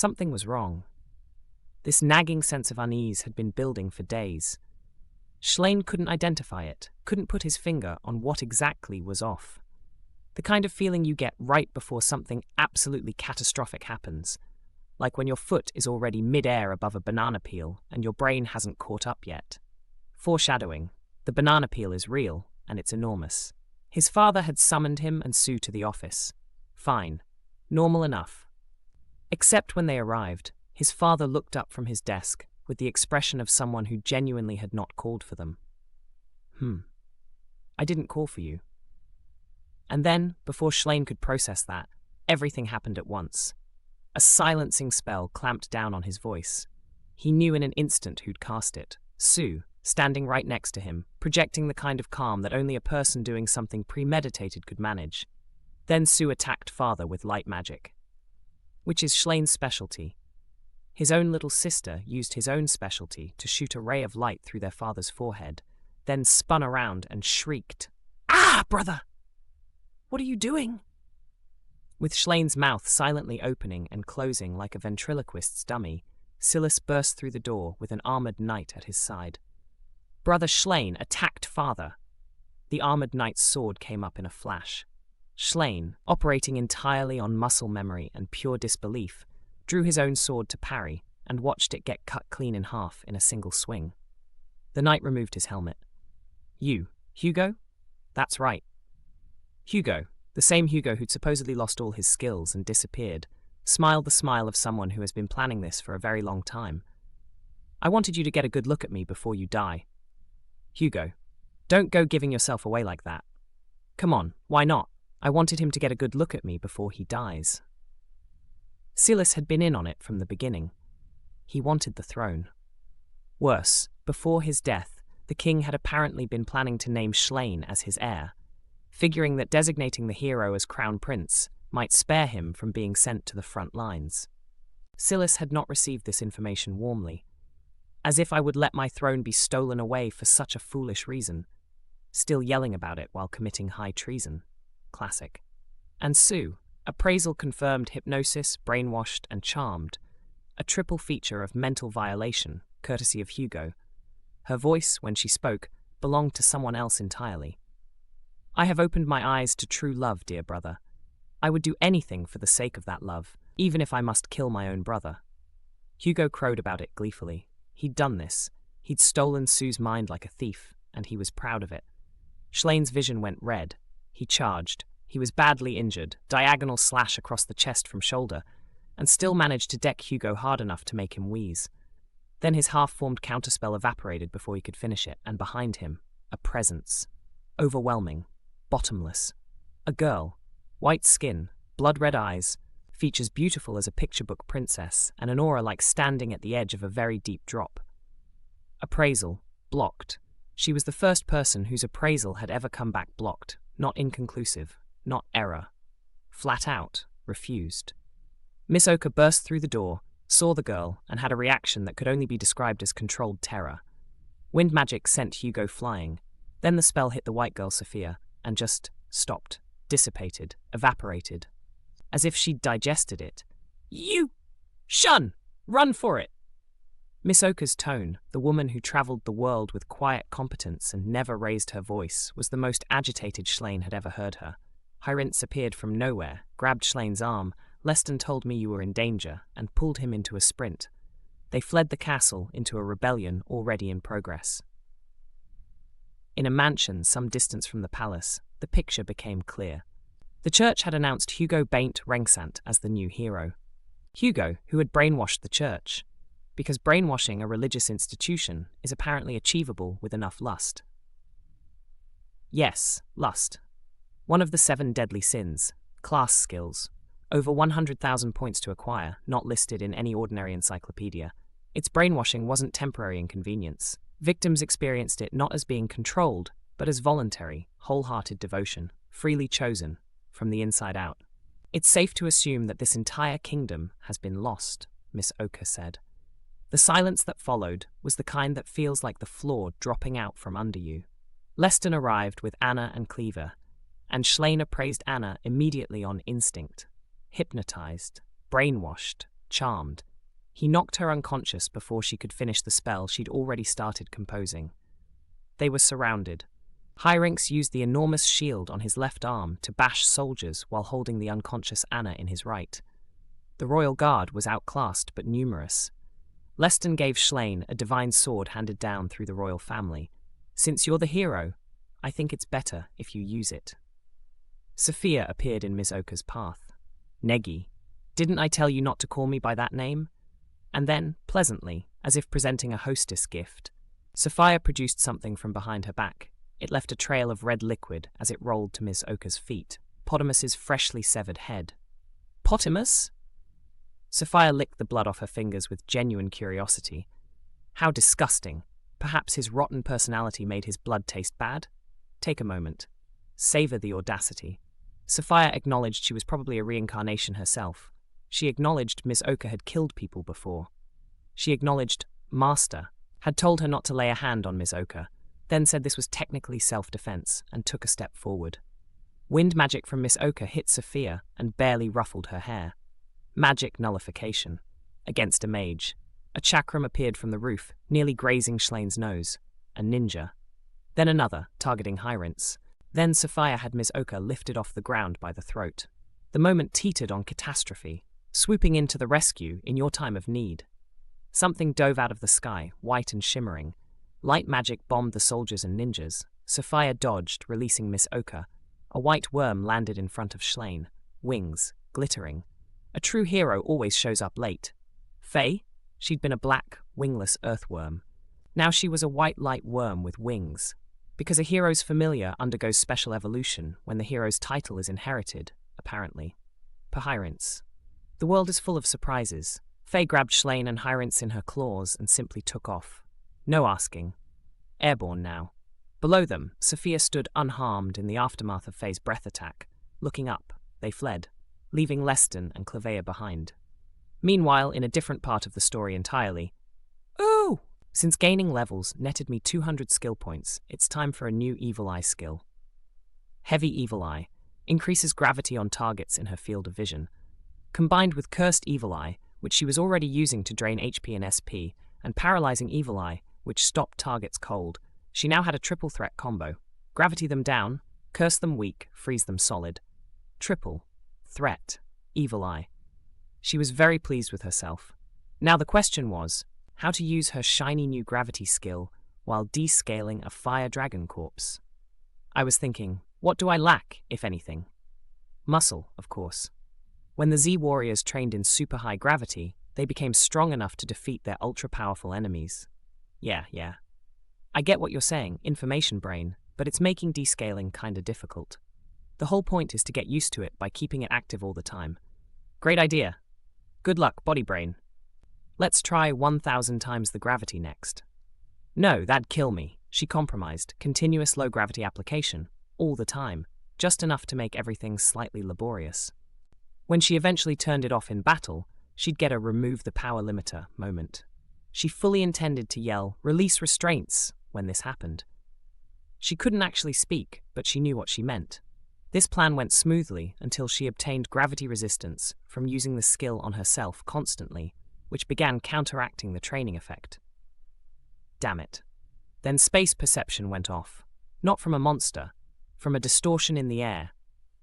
Something was wrong. This nagging sense of unease had been building for days. Schlein couldn't identify it, couldn't put his finger on what exactly was off. The kind of feeling you get right before something absolutely catastrophic happens, like when your foot is already mid-air above a banana peel and your brain hasn't caught up yet. Foreshadowing, the banana peel is real, and it's enormous. His father had summoned him and Sue to the office. Fine. Normal enough. Except when they arrived, his father looked up from his desk with the expression of someone who genuinely had not called for them. I didn't call for you. And then, before Schlein could process that, everything happened at once. A silencing spell clamped down on his voice. He knew in an instant who'd cast it. Sue, standing right next to him, projecting the kind of calm that only a person doing something premeditated could manage. Then Sue attacked father with light magic, which is Schlein's specialty. His own little sister used his own specialty to shoot a ray of light through their father's forehead, then spun around and shrieked, "Ah, brother! What are you doing?" With Schlein's mouth silently opening and closing like a ventriloquist's dummy, Silas burst through the door with an armored knight at his side. Brother Schlein attacked father. The armored knight's sword came up in a flash. Schlein, operating entirely on muscle memory and pure disbelief, drew his own sword to parry and watched it get cut clean in half in a single swing. The knight removed his helmet. "You, Hugo?" "That's right." Hugo, the same Hugo who'd supposedly lost all his skills and disappeared, smiled the smile of someone who has been planning this for a very long time. "I wanted you to get a good look at me before you die." "Hugo, don't go giving yourself away like that." "Come on, why not? I wanted him to get a good look at me before he dies." Silas had been in on it from the beginning. He wanted the throne. Worse, before his death, the king had apparently been planning to name Schlein as his heir, figuring that designating the hero as crown prince might spare him from being sent to the front lines. Silas had not received this information warmly. As if I would let my throne be stolen away for such a foolish reason. Still yelling about it while committing high treason. Classic. And Sue, appraisal confirmed hypnosis, brainwashed, and charmed. A triple feature of mental violation, courtesy of Hugo. Her voice, when she spoke, belonged to someone else entirely. "I have opened my eyes to true love, dear brother. I would do anything for the sake of that love, even if I must kill my own brother." Hugo crowed about it gleefully. He'd done this. He'd stolen Sue's mind like a thief, and he was proud of it. Schlein's vision went red. He charged. He was badly injured, diagonal slash across the chest from shoulder, and still managed to deck Hugo hard enough to make him wheeze. Then his half-formed counterspell evaporated before he could finish it, and behind him, a presence. Overwhelming. Bottomless. A girl. White skin, blood-red eyes, features beautiful as a picture book princess, and an aura like standing at the edge of a very deep drop. Appraisal. Blocked. She was the first person whose appraisal had ever come back blocked, not inconclusive, not error. Flat out, refused. Miss Oka burst through the door, saw the girl, and had a reaction that could only be described as controlled terror. Wind magic sent Hugo flying. Then the spell hit the white girl Sophia, and just stopped, dissipated, evaporated. As if she'd digested it. "You! Shun! Run for it!" Miss Oka's tone, the woman who travelled the world with quiet competence and never raised her voice, was the most agitated Schlein had ever heard her. Hyrintz appeared from nowhere, grabbed Schlein's arm. "Leston told me you were in danger," and pulled him into a sprint. They fled the castle into a rebellion already in progress. In a mansion some distance from the palace, the picture became clear. The church had announced Hugo Baint Rengsant as the new hero. Hugo, who had brainwashed the church. Because brainwashing a religious institution is apparently achievable with enough lust. Yes, lust. One of the 7 deadly sins. Class skills. Over 100,000 points to acquire, not listed in any ordinary encyclopedia. Its brainwashing wasn't temporary inconvenience. Victims experienced it not as being controlled, but as voluntary, wholehearted devotion, freely chosen, from the inside out. "It's safe to assume that this entire kingdom has been lost," Miss Oka said. The silence that followed was the kind that feels like the floor dropping out from under you. Leston arrived with Anna and Cleaver, and Schlein appraised Anna immediately on instinct. Hypnotized, brainwashed, charmed. He knocked her unconscious before she could finish the spell she'd already started composing. They were surrounded. Hyrynx used the enormous shield on his left arm to bash soldiers while holding the unconscious Anna in his right. The royal guard was outclassed but numerous. Leston gave Shlain a divine sword handed down through the royal family. Since you're the hero, I think it's better if you use it. Sophia appeared in Miss Oka's path. Negi, didn't I tell you not to call me by that name? And then, pleasantly, as if presenting a hostess gift, Sophia produced something from behind her back. It left a trail of red liquid as it rolled to Miss Oka's feet. Potamus's freshly severed head. Potamus? Sophia licked the blood off her fingers with genuine curiosity. How disgusting. Perhaps his rotten personality made his blood taste bad? Take a moment. Savor the audacity. Sophia acknowledged she was probably a reincarnation herself. She acknowledged Miss Oka had killed people before. She acknowledged Master had told her not to lay a hand on Miss Oka, then said this was technically self-defense, and took a step forward. Wind magic from Miss Oka hit Sophia and barely ruffled her hair. Magic nullification. Against a mage. A chakram appeared from the roof, nearly grazing Shlain's nose. A ninja. Then another, targeting Hyrynx. Then Sophia had Miss Oka lifted off the ground by the throat. The moment teetered on catastrophe, swooping in to the rescue in your time of need. Something dove out of the sky, white and shimmering. Light magic bombed the soldiers and ninjas. Sophia dodged, releasing Miss Oka. A white worm landed in front of Shlain. Wings, glittering. A true hero always shows up late. Faye? She'd been a black, wingless earthworm. Now she was a white light worm with wings. Because a hero's familiar undergoes special evolution when the hero's title is inherited, apparently. Hyrynx. The world is full of surprises. Faye grabbed Shlain and Hyrynx in her claws and simply took off. No asking. Airborne now. Below them, Sophia stood unharmed in the aftermath of Faye's breath attack. Looking up, they fled, leaving Leston and Clevea behind. Meanwhile, in a different part of the story entirely. Ooh! Since gaining levels netted me 200 skill points, it's time for a new Evil Eye skill. Heavy Evil Eye increases gravity on targets in her field of vision. Combined with Cursed Evil Eye, which she was already using to drain HP and SP, and Paralyzing Evil Eye, which stopped targets cold, she now had a triple threat combo. Gravity them down, curse them weak, freeze them solid. Triple threat Evil Eye. She was very pleased with herself. Now the question was, how to use her shiny new gravity skill while descaling a fire dragon corpse. I was thinking, what do I lack, if anything? Muscle, of course. When the Z warriors trained in super high gravity, they became strong enough to defeat their ultra-powerful enemies. Yeah. I get what you're saying, information brain, but it's making descaling kinda difficult. The whole point is to get used to it by keeping it active all the time. Great idea. Good luck, body brain. Let's try 1,000 times the gravity next. No, that'd kill me. She compromised. Continuous low gravity application. All the time. Just enough to make everything slightly laborious. When she eventually turned it off in battle, she'd get a remove the power limiter moment. She fully intended to yell, "Release restraints," when this happened. She couldn't actually speak, but she knew what she meant. This plan went smoothly until she obtained gravity resistance from using the skill on herself constantly, which began counteracting the training effect. Damn it. Then space perception went off. Not from a monster, from a distortion in the air.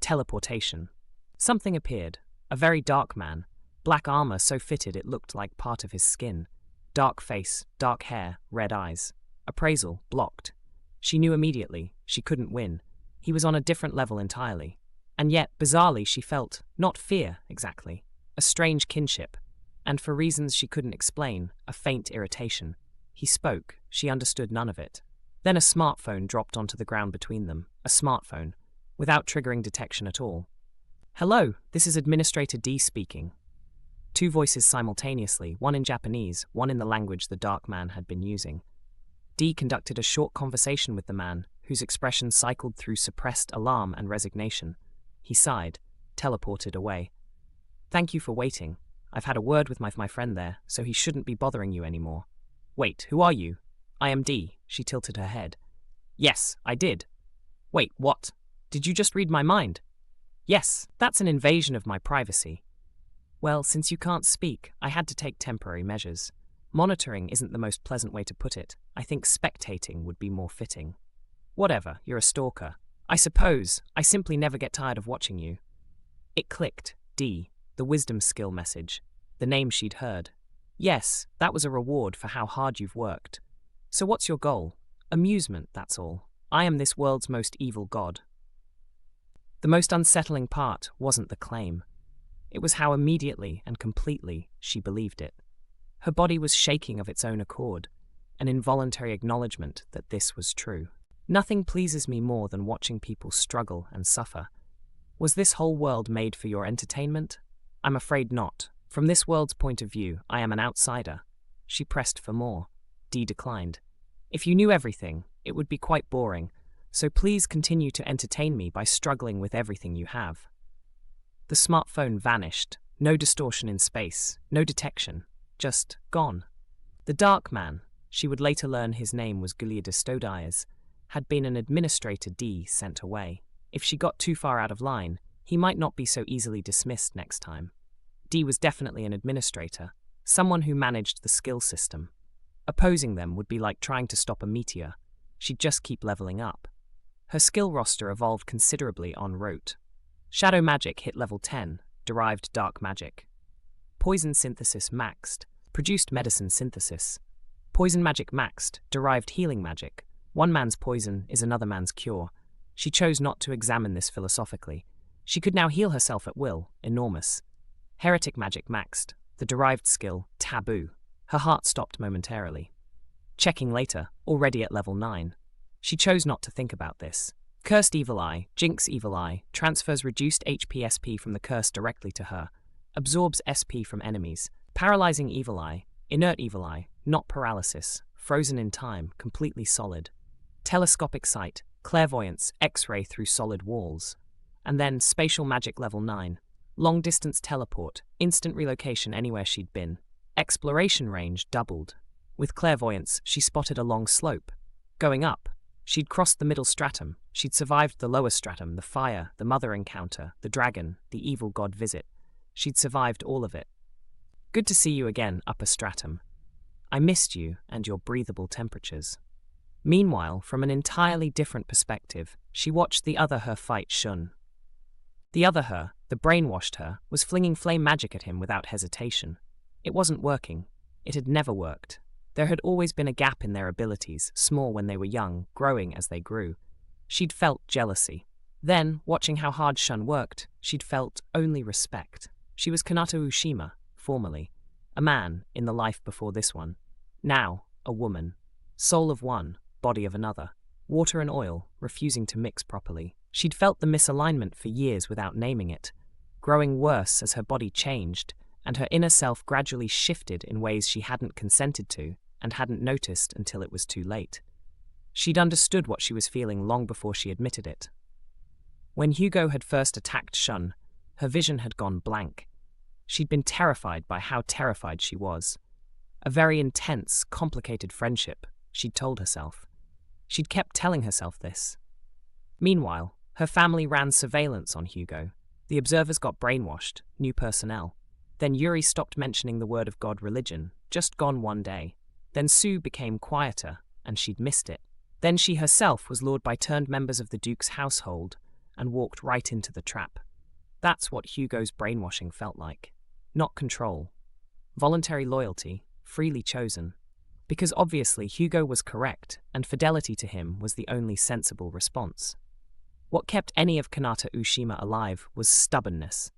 Teleportation. Something appeared. A very dark man. Black armor so fitted it looked like part of his skin. Dark face, dark hair, red eyes. Appraisal, blocked. She knew immediately, she couldn't win. He was on a different level entirely. And yet, bizarrely, she felt, not fear, exactly, a strange kinship. And for reasons she couldn't explain, a faint irritation. He spoke, she understood none of it. Then a smartphone dropped onto the ground between them, a smartphone, without triggering detection at all. Hello, this is Administrator D speaking. Two voices simultaneously, one in Japanese, one in the language the dark man had been using. D conducted a short conversation with the man, whose expression cycled through suppressed alarm and resignation. He sighed, teleported away. Thank you for waiting. I've had a word with my friend there, so he shouldn't be bothering you anymore. Wait, who are you? I am D. She tilted her head. Yes, I did. Wait, what? Did you just read my mind? Yes, that's an invasion of my privacy. Well, since you can't speak, I had to take temporary measures. Monitoring isn't the most pleasant way to put it. I think spectating would be more fitting. Whatever, you're a stalker. I suppose. I simply never get tired of watching you. It clicked. D. The wisdom skill message. The name she'd heard. Yes, that was a reward for how hard you've worked. So what's your goal? Amusement, that's all. I am this world's most evil god. The most unsettling part wasn't the claim. It was how immediately and completely she believed it. Her body was shaking of its own accord, an involuntary acknowledgement that this was true. Nothing pleases me more than watching people struggle and suffer. Was this whole world made for your entertainment? I'm afraid not. From this world's point of view, I am an outsider. She pressed for more. Dee declined. If you knew everything, it would be quite boring, so please continue to entertain me by struggling with everything you have. The smartphone vanished. No distortion in space, no detection, just gone. The Dark Man, she would later learn his name was Guliadistodias, had been an administrator Dee sent away. If she got too far out of line, he might not be so easily dismissed next time. Dee was definitely an administrator, someone who managed the skill system. Opposing them would be like trying to stop a meteor. She'd just keep leveling up. Her skill roster evolved considerably en route. Shadow magic hit level 10, derived dark magic. Poison synthesis maxed, produced medicine synthesis. Poison magic maxed, derived healing magic. One man's poison is another man's cure. She chose not to examine this philosophically. She could now heal herself at will, enormous. Heretic magic maxed, the derived skill, taboo. Her heart stopped momentarily. Checking later, already at level 9. She chose not to think about this. Cursed Evil Eye, Jinx Evil Eye, transfers reduced HP SP from the curse directly to her. Absorbs SP from enemies. Paralyzing Evil Eye, Inert Evil Eye, not paralysis, frozen in time, completely solid. Telescopic Sight, Clairvoyance, X-ray through solid walls. And then Spatial Magic level 9. Long Distance Teleport, instant relocation anywhere she'd been. Exploration range doubled. With Clairvoyance, she spotted a long slope. Going up, she'd crossed the middle stratum. She'd survived the lower stratum, the fire, the mother encounter, the dragon, the evil god visit. She'd survived all of it. Good to see you again, upper stratum. I missed you and your breathable temperatures. Meanwhile, from an entirely different perspective, she watched the other her fight Shun. The other her, the brainwashed her, was flinging flame magic at him without hesitation. It wasn't working. It had never worked. There had always been a gap in their abilities, small when they were young, growing as they grew. She'd felt jealousy. Then, watching how hard Shun worked, she'd felt only respect. She was Kanata Ushima, formerly. A man, in the life before this one. Now, a woman. Soul of one, body of another. Water and oil, refusing to mix properly. She'd felt the misalignment for years without naming it, growing worse as her body changed, and her inner self gradually shifted in ways she hadn't consented to and hadn't noticed until it was too late. She'd understood what she was feeling long before she admitted it. When Hugo had first attacked Shun, her vision had gone blank. She'd been terrified by how terrified she was. A very intense, complicated friendship, she'd told herself. She'd kept telling herself this. Meanwhile, her family ran surveillance on Hugo. The observers got brainwashed, new personnel. Then Yuri stopped mentioning the word of God religion, just gone one day. Then Sue became quieter, and she'd missed it. Then she herself was lured by turned members of the Duke's household and walked right into the trap. That's what Hugo's brainwashing felt like. Not control. Voluntary loyalty, freely chosen. Because obviously Hugo was correct, and fidelity to him was the only sensible response. What kept any of Kanata Ushima alive was stubbornness.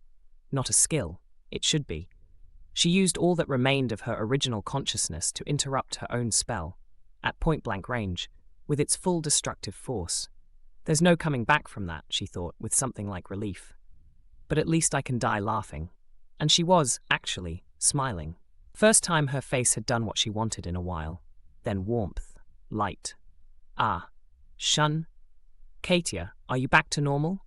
Not a skill. It should be. She used all that remained of her original consciousness to interrupt her own spell, at point-blank range, with its full destructive force. There's no coming back from that, she thought, with something like relief. But at least I can die laughing. And she was, actually, smiling. First time her face had done what she wanted in a while. Then warmth. Light. Ah. Shun? Katia, are you back to normal?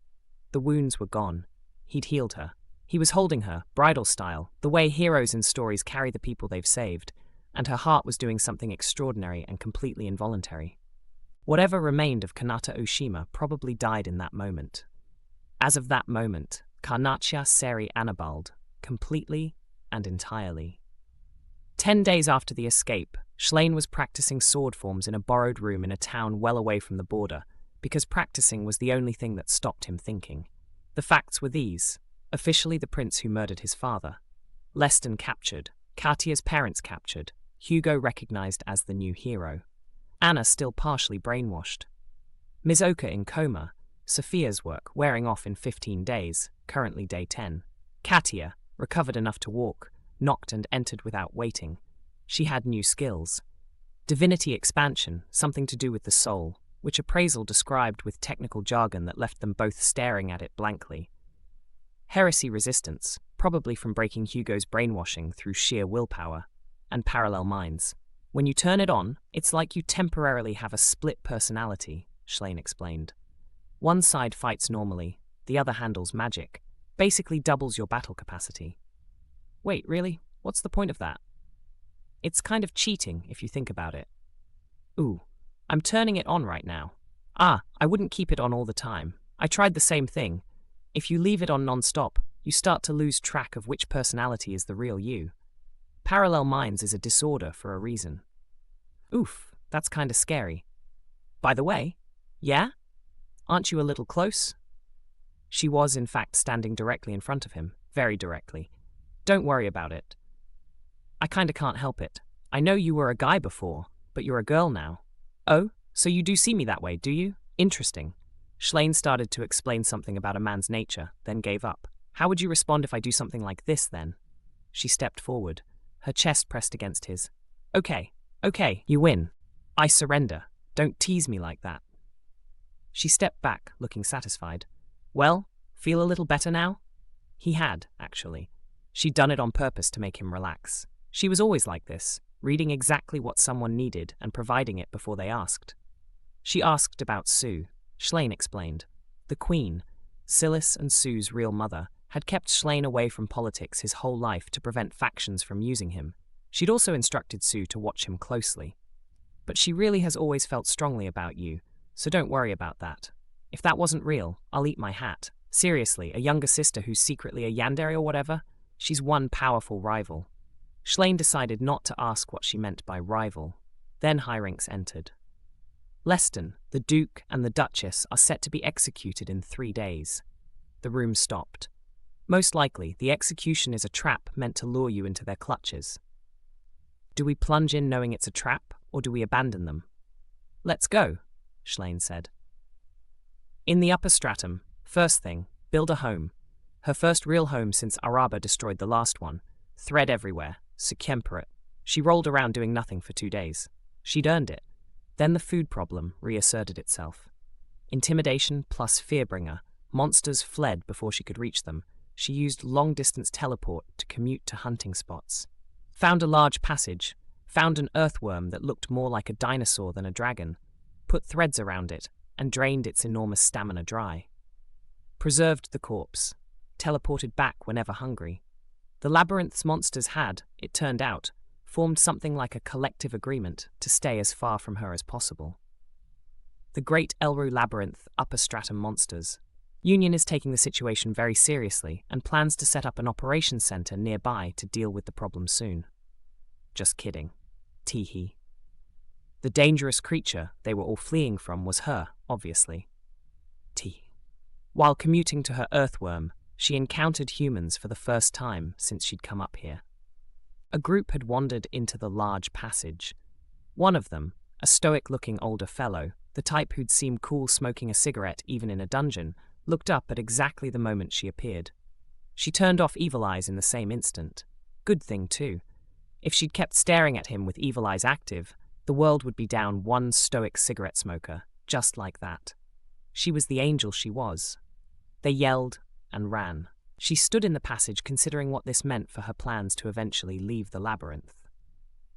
The wounds were gone. He'd healed her. He was holding her, bridal style, the way heroes in stories carry the people they've saved, and her heart was doing something extraordinary and completely involuntary. Whatever remained of Kanata Ushima probably died in that moment. As of that moment, Karnatia Seri Anabald, completely and entirely. 10 days after the escape, Schlane was practicing sword forms in a borrowed room in a town well away from the border, because practicing was the only thing that stopped him thinking. The facts were these. Officially the prince who murdered his father. Leston captured. Katia's parents captured. Hugo recognized as the new hero. Anna still partially brainwashed. Mizoka in coma. Sophia's work wearing off in 15 days, currently day 10. Katia, recovered enough to walk, knocked and entered without waiting. She had new skills. Divinity expansion, something to do with the soul, which appraisal described with technical jargon that left them both staring at it blankly. Heresy resistance, probably from breaking Hugo's brainwashing through sheer willpower. And parallel minds. When you turn it on, it's like you temporarily have a split personality, Schlane explained. One side fights normally, the other handles magic, basically doubles your battle capacity. Wait, really? What's the point of that? It's kind of cheating if you think about it. Ooh, I'm turning it on right now. I wouldn't keep it on all the time. I tried the same thing. If you leave it on non-stop, you start to lose track of which personality is the real you. Parallel minds is a disorder for a reason. Oof, that's kinda scary. By the way, yeah? Aren't you a little close? She was, in fact, standing directly in front of him, very directly. Don't worry about it. I kinda can't help it. I know you were a guy before, but you're a girl now. Oh, so you do see me that way, do you? Interesting. Schlane started to explain something about a man's nature, then gave up. How would you respond if I do something like this, then? She stepped forward, her chest pressed against his. Okay, you win. I surrender. Don't tease me like that. She stepped back, looking satisfied. Well, feel a little better now? He had, actually. She'd done it on purpose to make him relax. She was always like this, reading exactly what someone needed and providing it before they asked. She asked about Sue. Schlane explained. The Queen, Silas and Sue's real mother, had kept Schlane away from politics his whole life to prevent factions from using him. She'd also instructed Sue to watch him closely. But she really has always felt strongly about you, so don't worry about that. If that wasn't real, I'll eat my hat. Seriously, a younger sister who's secretly a yandere or whatever? She's one powerful rival. Schlane decided not to ask what she meant by rival. Then Hyrinx entered. Leston, the Duke, and the Duchess are set to be executed in 3 days. The room stopped. Most likely, the execution is a trap meant to lure you into their clutches. Do we plunge in knowing it's a trap, or do we abandon them? Let's go, Schlane said. In the upper stratum, first thing, build a home. Her first real home since Araba destroyed the last one. Thread everywhere, circumferent. She rolled around doing nothing for 2 days. She'd earned it. Then the food problem reasserted itself. Intimidation plus fearbringer. Monsters fled before she could reach them. She used long-distance teleport to commute to hunting spots. Found a large passage. Found an earthworm that looked more like a dinosaur than a dragon. Put threads around it and drained its enormous stamina dry. Preserved the corpse. Teleported back whenever hungry. The labyrinth's monsters had, it turned out, formed something like a collective agreement to stay as far from her as possible. The Great Elru Labyrinth Upper Stratum Monsters. Union is taking the situation very seriously and plans to set up an operations center nearby to deal with the problem soon. Just kidding. Teehee. The dangerous creature they were all fleeing from was her, obviously. Tee. While commuting to her earthworm, she encountered humans for the first time since she'd come up here. A group had wandered into the large passage. One of them, a stoic-looking older fellow, the type who'd seem cool smoking a cigarette even in a dungeon, looked up at exactly the moment she appeared. She turned off evil eyes in the same instant. Good thing, too. If she'd kept staring at him with evil eyes active, the world would be down one stoic cigarette smoker, just like that. She was the angel she was. They yelled and ran. She stood in the passage considering what this meant for her plans to eventually leave the labyrinth.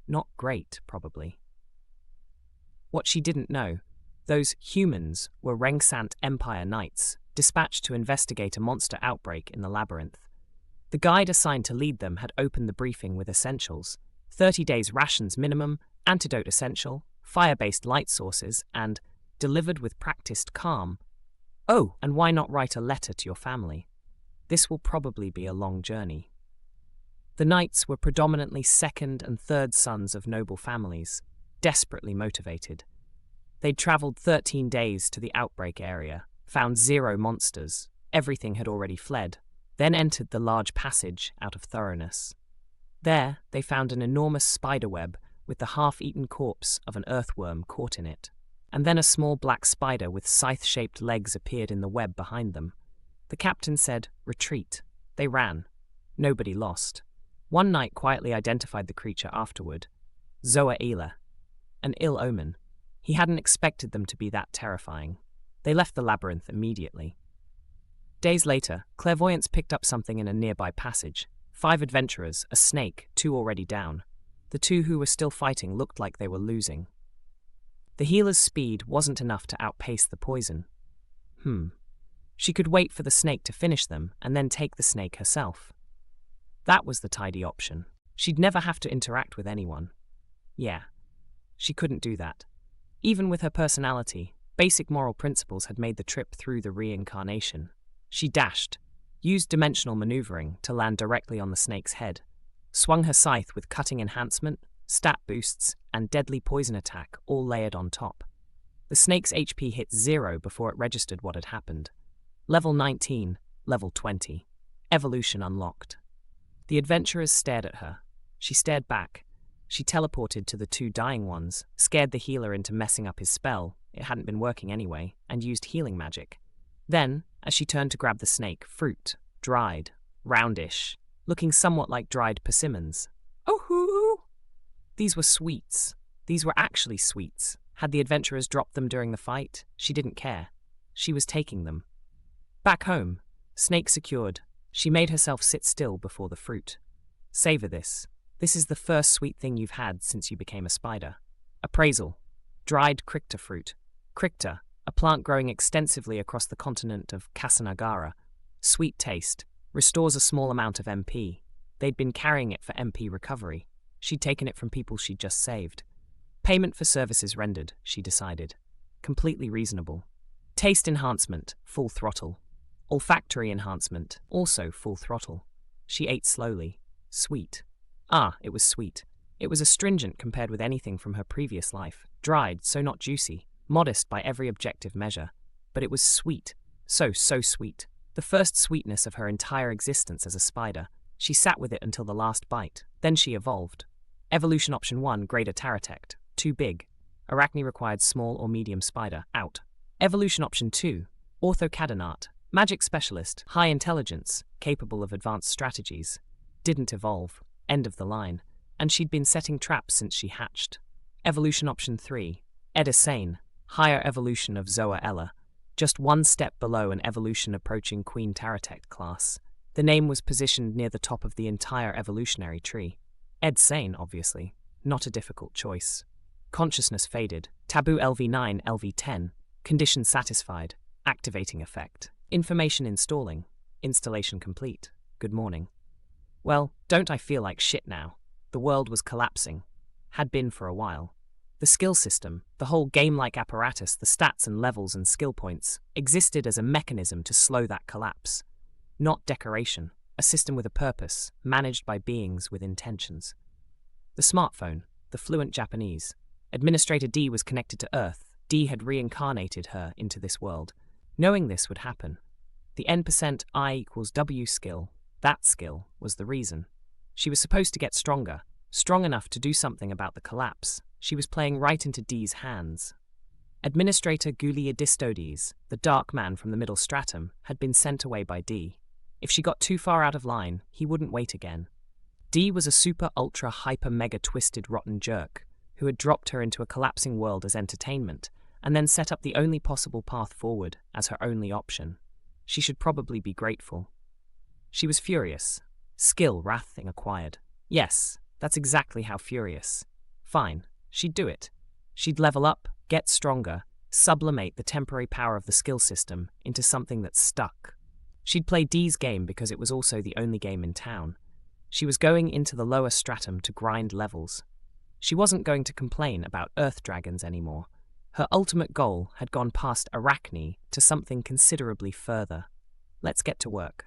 Not great, probably. What she didn't know, those humans were Rengsant Empire Knights, dispatched to investigate a monster outbreak in the labyrinth. The guide assigned to lead them had opened the briefing with essentials: 30 days rations minimum, antidote essential, fire-based light sources, and delivered with practiced calm. Oh, and why not write a letter to your family? This will probably be a long journey. The knights were predominantly second and third sons of noble families, desperately motivated. They'd travelled 13 days to the outbreak area, found 0 monsters, everything had already fled, then entered the large passage out of thoroughness. There, they found an enormous spiderweb with the half-eaten corpse of an earthworm caught in it. And then a small black spider with scythe-shaped legs appeared in the web behind them. The captain said, "Retreat." They ran. Nobody lost. One knight quietly identified the creature afterward. Zoa-Ela. An ill omen. He hadn't expected them to be that terrifying. They left the labyrinth immediately. Days later, clairvoyants picked up something in a nearby passage. 5 adventurers, a snake, 2 already down. The 2 who were still fighting looked like they were losing. The healer's speed wasn't enough to outpace the poison. She could wait for the snake to finish them and then take the snake herself. That was the tidy option. She'd never have to interact with anyone. Yeah, she couldn't do that. Even with her personality, basic moral principles had made the trip through the reincarnation. She dashed, used dimensional maneuvering to land directly on the snake's head, swung her scythe with cutting enhancement, stat boosts, and deadly poison attack all layered on top. The snake's HP hit 0 before it registered what had happened. Level 19, level 20. Evolution unlocked. The adventurers stared at her. She stared back. She teleported to the 2 dying ones, scared the healer into messing up his spell, it hadn't been working anyway, and used healing magic. Then, as she turned to grab the snake, fruit, dried, roundish, looking somewhat like dried persimmons. Oh hoo! These were sweets. These were actually sweets. Had the adventurers dropped them during the fight? She didn't care. She was taking them. Back home, snake secured, she made herself sit still before the fruit. Savor this. This is the first sweet thing you've had since you became a spider. Appraisal. Dried cricta fruit. Cricta, a plant growing extensively across the continent of Kasanagara. Sweet taste. Restores a small amount of MP. They'd been carrying it for MP recovery. She'd taken it from people she'd just saved. Payment for services rendered, she decided. Completely reasonable. Taste enhancement, full throttle. Olfactory enhancement, also full throttle. She ate slowly. Sweet. It was sweet. It was astringent compared with anything from her previous life. Dried, so not juicy. Modest by every objective measure. But it was sweet. So sweet. The first sweetness of her entire existence as a spider. She sat with it until the last bite. Then she evolved. Evolution option 1, Greater Taratect. Too big. Arachne required small or medium spider. Out. Evolution option 2, Orthocadenate. Magic specialist. High intelligence. Capable of advanced strategies. Didn't evolve. End of the line. And she'd been setting traps since she hatched. Evolution option 3, Edisane. Higher evolution of Zoa-Ela. Just 1 step below an evolution approaching Queen Taratect class. The name was positioned near the top of the entire evolutionary tree. Edsane, obviously. Not a difficult choice. Consciousness faded. Taboo LV9, LV10. Condition satisfied. Activating effect. Information installing. Installation complete. Good morning. Well, don't I feel like shit now? The world was collapsing. Had been for a while. The skill system, the whole game-like apparatus, the stats and levels and skill points, existed as a mechanism to slow that collapse. Not decoration, a system with a purpose, managed by beings with intentions. The smartphone, the fluent Japanese. Administrator D was connected to Earth. D had reincarnated her into this world. Knowing this would happen. The N%I equals W skill, that skill, was the reason. She was supposed to get stronger, strong enough to do something about the collapse. She was playing right into D's hands. Administrator Guliadistodes, the dark man from the middle stratum, had been sent away by D. If she got too far out of line, he wouldn't wait again. D was a super ultra hyper mega twisted rotten jerk, who had dropped her into a collapsing world as entertainment, and then set up the only possible path forward as her only option. She should probably be grateful. She was furious. Skill wrathing acquired. Yes, that's exactly how furious. Fine, she'd do it. She'd level up, get stronger, sublimate the temporary power of the skill system into something that stuck. She'd play D's game because it was also the only game in town. She was going into the lower stratum to grind levels. She wasn't going to complain about earth dragons anymore. Her ultimate goal had gone past Arachne to something considerably further. Let's get to work.